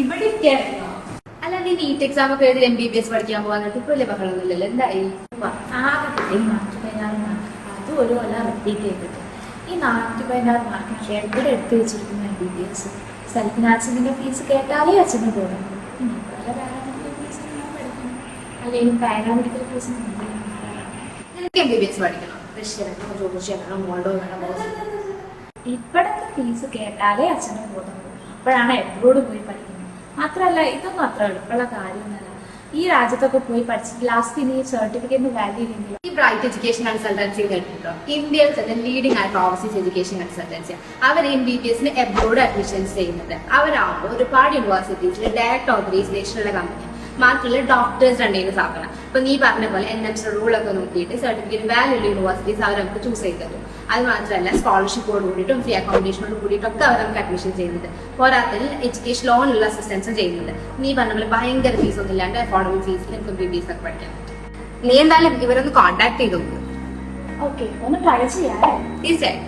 ഇവിടെ അല്ല, നീ നീറ്റ് എക്സാം ഒക്കെ എഴുതി MBBS പഠിക്കാൻ പോകാനായിട്ട് ഇപ്പൊ വലിയ ബഹളമൊന്നുമില്ലല്ലോ, എന്തായി? അതും ഒരു കൊല്ലം റിപ്പീറ്റ് ചെയ്തിട്ട് ഈ 416 മാർക്കിന് എവിടെ എടുത്തു വെച്ചിരിക്കുന്ന MBBS സെൽഫ് നാച്ചുറലിന്റെ ഫീസ് കേട്ടാലേ അച്ഛന് തോന്നും. പാരാമെഡിക്കൽ ഫീസ് പഠിക്കണം, അല്ലെങ്കിൽ പാരാമെഡിക്കൽ ഫീസ് നിനക്ക് MBBS പഠിക്കണം, മോൾഡോ വേണം. ഇപ്പോഴത്തെ ഫീസ് കേട്ടാലേ അച്ഛന് തോന്നുള്ളൂ. അപ്പോഴാണ് എബ്രോഡ് പോയി പഠിക്കുന്നത്. മാത്രമല്ല ഇതൊന്നും അത്ര എളുപ്പമുള്ള കാര്യമൊന്നുമല്ല. ഈ രാജ്യത്തൊക്കെ പോയി പഠിച്ചിട്ട് ലാസ്റ്റ് ഇനി സർട്ടിഫിക്കറ്റിന് വാല്യൂ ഇല്ലെങ്കിൽ ഈ ബ്രൈറ്റ് എഡ്യൂക്കേഷൻ കൺസൾട്ടൻസി കേട്ടിട്ടോ, ഇന്ത്യയിൽ തന്നെ ലീഡിംഗ് ആയിട്ട് ഓവർസീസ് എഡ്യൂക്കേഷൻ കൺസൾട്ടൻസി. അവർ MBBSന് എബ്രോഡ് അഡ്മിഷൻസ് ചെയ്യുന്നുണ്ട്. അവരാകുമ്പോൾ ഒരുപാട് യൂണിവേഴ്സിറ്റീസിൽ ഡയറക്ട് ഓതറൈസേഷനുള്ള കമ്പനി, മാത്രമല്ല ഡോക്ടേഴ്സ് രണ്ടു സ്ഥാപനം. ഇപ്പൊ നീ പറഞ്ഞ പോലെ NMS റൂളൊക്കെ നോക്കിയിട്ട് സർട്ടിഫിക്കറ്റ് വാല്യൂ യൂണിവേഴ്സിറ്റീസ് അവർ നമുക്ക് ചൂസ് ചെയ്ത് തരും. അത് മാത്രമല്ല സ്കോളർഷിപ്പോട് കൂടിയിട്ടും ഫ്രീ അക്കോമഡേഷനോട് കൂടിയിട്ടൊക്കെ അവർ നമുക്ക് അഡ്മിഷൻ ചെയ്യുന്നുണ്ട്. പോരാത്തതിൽ എഡ്യൂക്കേഷൻ ലോണിലുള്ള അസിസ്റ്റൻസും ചെയ്യുന്നുണ്ട്. നീ പറഞ്ഞ പോലെ ഭയങ്കര ഫീസ് ഒന്നും ഇല്ലാണ്ട് അഫോർഡബിൾ ഫീസിൽ നമുക്ക് MBBS ഒക്കെ പഠിക്കാൻ പറ്റും. നീ എന്തായാലും ഇവരൊന്ന് കോൺടാക്ട് ചെയ്ത് നോക്കും. ഓക്കെ, ഒന്ന് ട്രൈ ചെയ്യാം. തീർച്ചയായും.